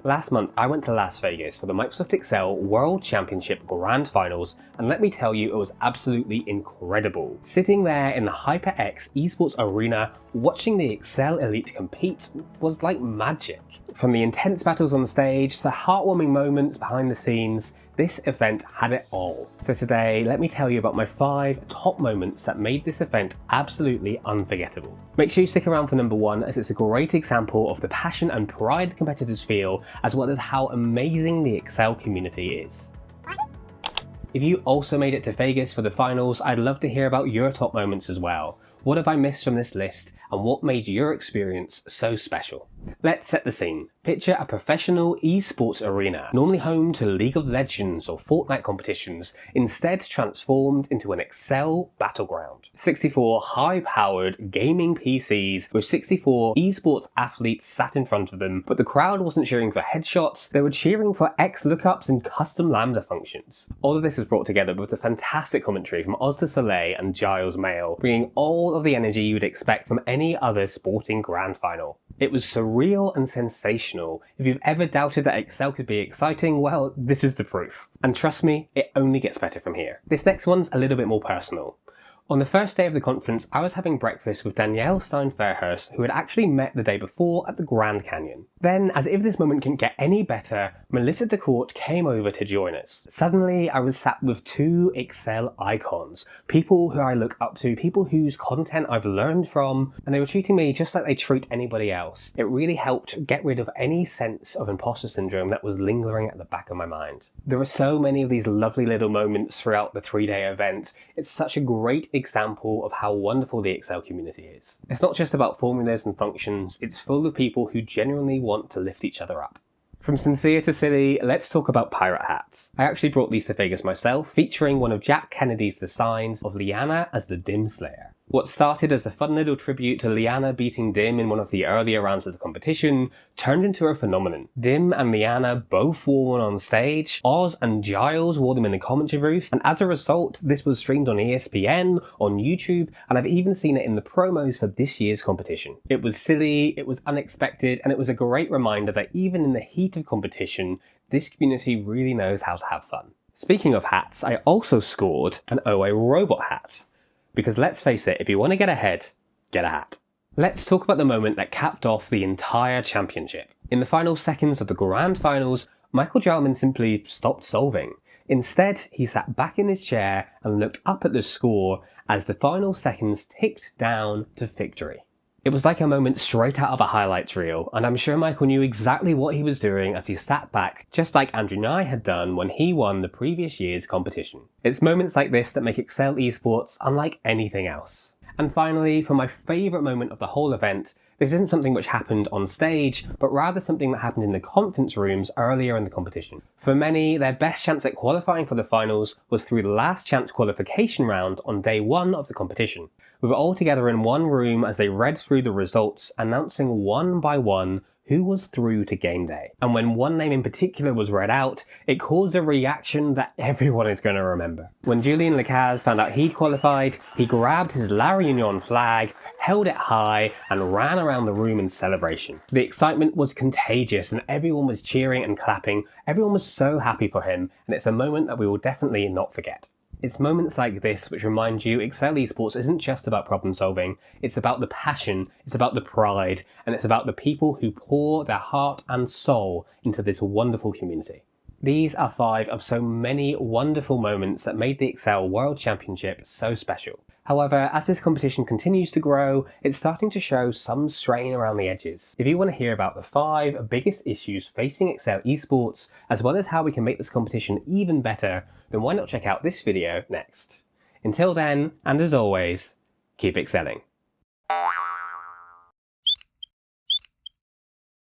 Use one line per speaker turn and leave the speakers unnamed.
Last month, I went to Las Vegas for the Microsoft Excel World Championship Grand Finals, and let me tell you, it was absolutely incredible. Sitting there in the HyperX eSports arena, watching the Excel elite compete was like magic. From the intense battles on stage to the heartwarming moments behind the scenes, this event had it all. So today, let me tell you about my 5 top moments that made this event absolutely unforgettable. Make sure you stick around for number 1, as it's a great example of the passion and pride the competitors feel, as well as how amazing the Excel community is. If you also made it to Vegas for the finals, I'd love to hear about your top moments as well. What have I missed from this list, and what made your experience so special? Let's set the scene. Picture a professional eSports arena, normally home to League of Legends or Fortnite competitions, instead transformed into an Excel battleground. 64 high-powered gaming PCs with 64 eSports athletes sat in front of them, but the crowd wasn't cheering for headshots, they were cheering for X lookups and custom Lambda functions. All of this was brought together with a fantastic commentary from Oz the Soleil and Giles Mail, bringing all of the energy you'd expect from any other sporting grand final. It was surreal and sensational. If you've ever doubted that Excel could be exciting, well, this is the proof. And trust me, it only gets better from here. This next one's a little bit more personal. On the first day of the conference, I was having breakfast with Danielle Stein-Fairhurst, who had actually met the day before at the Grand Canyon. Then, as if this moment couldn't get any better, Melissa DeCourt came over to join us. Suddenly, I was sat with 2 Excel icons, people who I look up to, people whose content I've learned from, and they were treating me just like they treat anybody else. It really helped get rid of any sense of imposter syndrome that was lingering at the back of my mind. There were so many of these lovely little moments throughout the 3-day event. It's such a great example of how wonderful the Excel community is. It's not just about formulas and functions, it's full of people who genuinely want to lift each other up. From sincere to silly, let's talk about pirate hats. I actually brought these to Vegas myself, featuring one of Jack Kennedy's designs of Liana as the Dim Slayer. What started as a fun little tribute to Liana beating Dim in one of the earlier rounds of the competition turned into a phenomenon. Dim and Liana both wore one on stage, Oz and Giles wore them in the commentary booth, and as a result, this was streamed on ESPN, on YouTube, and I've even seen it in the promos for this year's competition. It was silly, it was unexpected, and it was a great reminder that even in the heat of competition, this community really knows how to have fun. Speaking of hats, I also scored an OA robot hat. Because let's face it, if you want to get ahead, get a hat. Let's talk about the moment that capped off the entire championship. In the final seconds of the grand finals, Michael Jarman simply stopped solving. Instead, he sat back in his chair and looked up at the score as the final seconds ticked down to victory. It was like a moment straight out of a highlights reel, and I'm sure Michael knew exactly what he was doing as he sat back, just like Andrew Nye had done when he won the previous year's competition. It's moments like this that make Excel eSports unlike anything else. And finally, for my favourite moment of the whole event, this isn't something which happened on stage, but rather something that happened in the conference rooms earlier in the competition. For many, their best chance at qualifying for the finals was through the last chance qualification round on day 1 of the competition. We were all together in one room as they read through the results, announcing one by one who was through to game day. And when one name in particular was read out, it caused a reaction that everyone is going to remember. When Julian Lecaz found out he'd qualified, he grabbed his La Reunion flag, held it high, and ran around the room in celebration. The excitement was contagious and everyone was cheering and clapping. Everyone was so happy for him, and it's a moment that we will definitely not forget. It's moments like this which remind you Excel eSports isn't just about problem solving, it's about the passion, it's about the pride, and it's about the people who pour their heart and soul into this wonderful community. These are 5 of so many wonderful moments that made the Excel World Championship so special. However, as this competition continues to grow, it's starting to show some strain around the edges. If you want to hear about the 5 biggest issues facing Excel eSports, as well as how we can make this competition even better, then why not check out this video next. Until then, and as always, keep excelling.